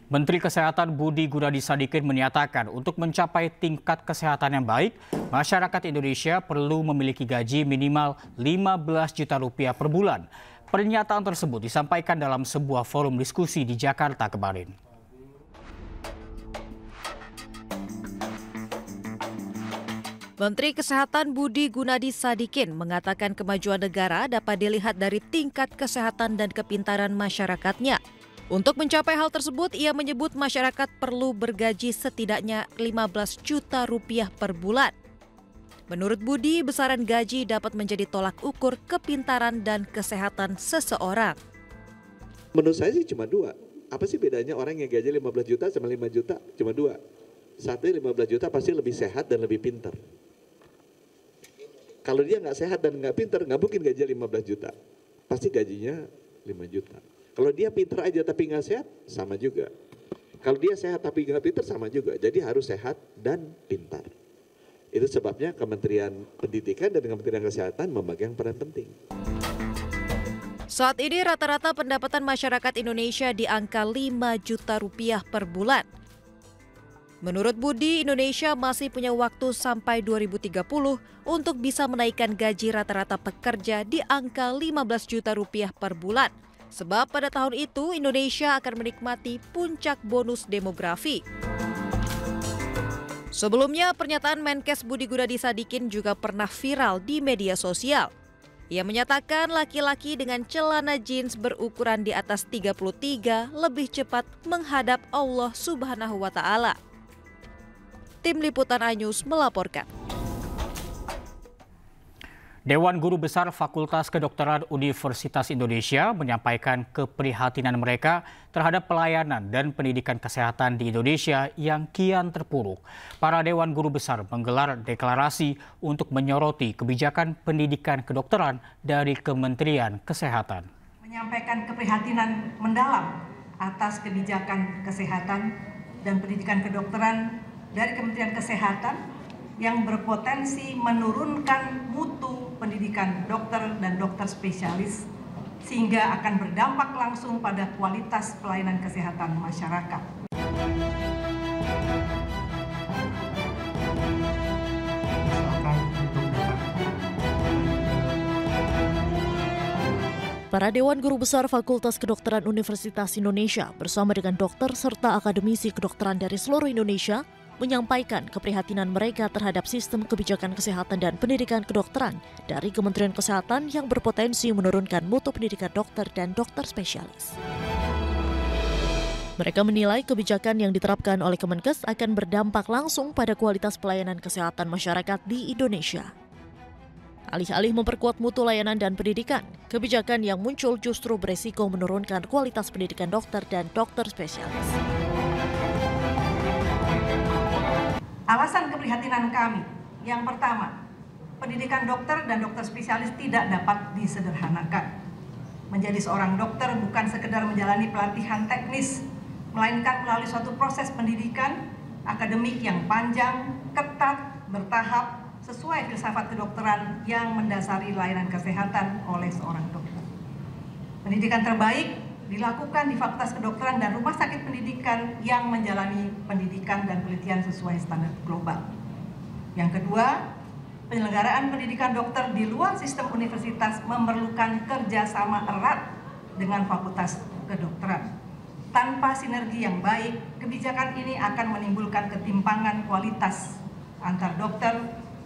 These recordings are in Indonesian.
Menteri Kesehatan Budi Gunadi Sadikin menyatakan untuk mencapai tingkat kesehatan yang baik, masyarakat Indonesia perlu memiliki gaji minimal 15 juta rupiah per bulan. Pernyataan tersebut disampaikan dalam sebuah forum diskusi di Jakarta kemarin. Menteri Kesehatan Budi Gunadi Sadikin mengatakan kemajuan negara dapat dilihat dari tingkat kesehatan dan kepintaran masyarakatnya. Untuk mencapai hal tersebut, ia menyebut masyarakat perlu bergaji setidaknya 15 juta rupiah per bulan. Menurut Budi, besaran gaji dapat menjadi tolak ukur kepintaran dan kesehatan seseorang. Menurut saya sih cuma dua. Apa sih bedanya orang yang gaji 15 juta sama 5 juta? Cuma dua. Satu 15 juta pasti lebih sehat dan lebih pintar. Kalau dia nggak sehat dan nggak pintar, nggak mungkin gaji 15 juta. Pasti gajinya 5 juta. Kalau dia pintar aja tapi nggak sehat, sama juga. Kalau dia sehat tapi nggak pintar, sama juga. Jadi harus sehat dan pintar. Itu sebabnya Kementerian Pendidikan dan Kementerian Kesehatan memegang peran penting. Saat ini rata-rata pendapatan masyarakat Indonesia di angka 5 juta rupiah per bulan. Menurut Budi, Indonesia masih punya waktu sampai 2030 untuk bisa menaikkan gaji rata-rata pekerja di angka 15 juta rupiah per bulan. Sebab pada tahun itu Indonesia akan menikmati puncak bonus demografi. Sebelumnya, pernyataan Menkes Budi Gunadi Sadikin juga pernah viral di media sosial. Ia menyatakan laki-laki dengan celana jeans berukuran di atas 33 lebih cepat menghadap Allah Subhanahu wa Ta'ala. Tim Liputan iNews melaporkan. Dewan Guru Besar Fakultas Kedokteran Universitas Indonesia menyampaikan keprihatinan mereka terhadap pelayanan dan pendidikan kesehatan di Indonesia yang kian terpuruk. Para Dewan Guru Besar menggelar deklarasi untuk menyoroti kebijakan pendidikan kedokteran dari Kementerian Kesehatan. Menyampaikan keprihatinan mendalam atas kebijakan kesehatan dan pendidikan kedokteran dari Kementerian Kesehatan yang berpotensi menurunkan mutu pendidikan dokter dan dokter spesialis sehingga akan berdampak langsung pada kualitas pelayanan kesehatan masyarakat. Para Dewan Guru Besar Fakultas Kedokteran Universitas Indonesia bersama dengan dokter serta akademisi kedokteran dari seluruh Indonesia menyampaikan keprihatinan mereka terhadap sistem kebijakan kesehatan dan pendidikan kedokteran dari Kementerian Kesehatan yang berpotensi menurunkan mutu pendidikan dokter dan dokter spesialis. Mereka menilai kebijakan yang diterapkan oleh Kemenkes akan berdampak langsung pada kualitas pelayanan kesehatan masyarakat di Indonesia. Alih-alih memperkuat mutu layanan dan pendidikan, kebijakan yang muncul justru beresiko menurunkan kualitas pendidikan dokter dan dokter spesialis. Alasan keprihatinan kami, yang pertama, pendidikan dokter dan dokter spesialis tidak dapat disederhanakan. Menjadi seorang dokter bukan sekedar menjalani pelatihan teknis, melainkan melalui suatu proses pendidikan akademik yang panjang, ketat, bertahap, sesuai filsafat kedokteran yang mendasari layanan kesehatan oleh seorang dokter. Pendidikan terbaik dilakukan di Fakultas Kedokteran dan Rumah Sakit Pendidikan yang menjalani pendidikan dan penelitian sesuai standar global. Yang kedua, penyelenggaraan pendidikan dokter di luar sistem universitas memerlukan kerjasama erat dengan Fakultas Kedokteran. Tanpa sinergi yang baik, kebijakan ini akan menimbulkan ketimpangan kualitas antar dokter,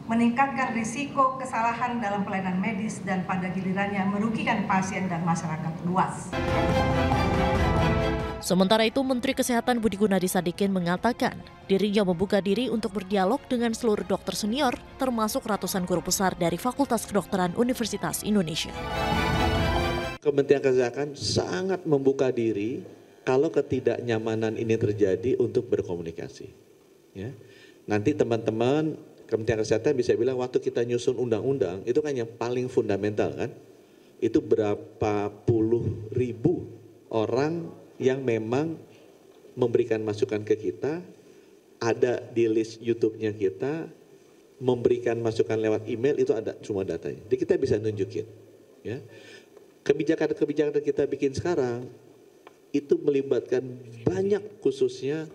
meningkatkan risiko kesalahan dalam pelayanan medis dan pada gilirannya merugikan pasien dan masyarakat luas. Sementara itu, Menteri Kesehatan Budi Gunadi Sadikin mengatakan dirinya membuka diri untuk berdialog dengan seluruh dokter senior, termasuk ratusan guru besar dari Fakultas Kedokteran Universitas Indonesia. Kementerian Kesehatan sangat membuka diri kalau ketidaknyamanan ini terjadi untuk berkomunikasi. Ya. Nanti teman-teman Kementerian Kesehatan bisa bilang waktu kita nyusun undang-undang itu kan yang paling fundamental kan, itu berapa puluh ribu orang yang memang memberikan masukan ke kita, ada di list YouTube-nya kita, memberikan masukan lewat email, itu ada semua datanya. Jadi kita bisa nunjukin. Ya. Kebijakan-kebijakan kita bikin sekarang itu melibatkan banyak, khususnya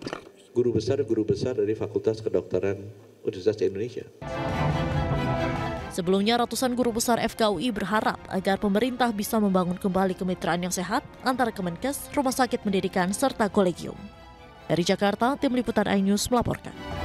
guru besar dari Fakultas Kedokteran Universitas Indonesia. Sebelumnya, ratusan guru besar FKUI berharap agar pemerintah bisa membangun kembali kemitraan yang sehat antara Kemenkes, rumah sakit pendidikan, serta kolegium. Dari Jakarta, Tim Liputan iNews melaporkan.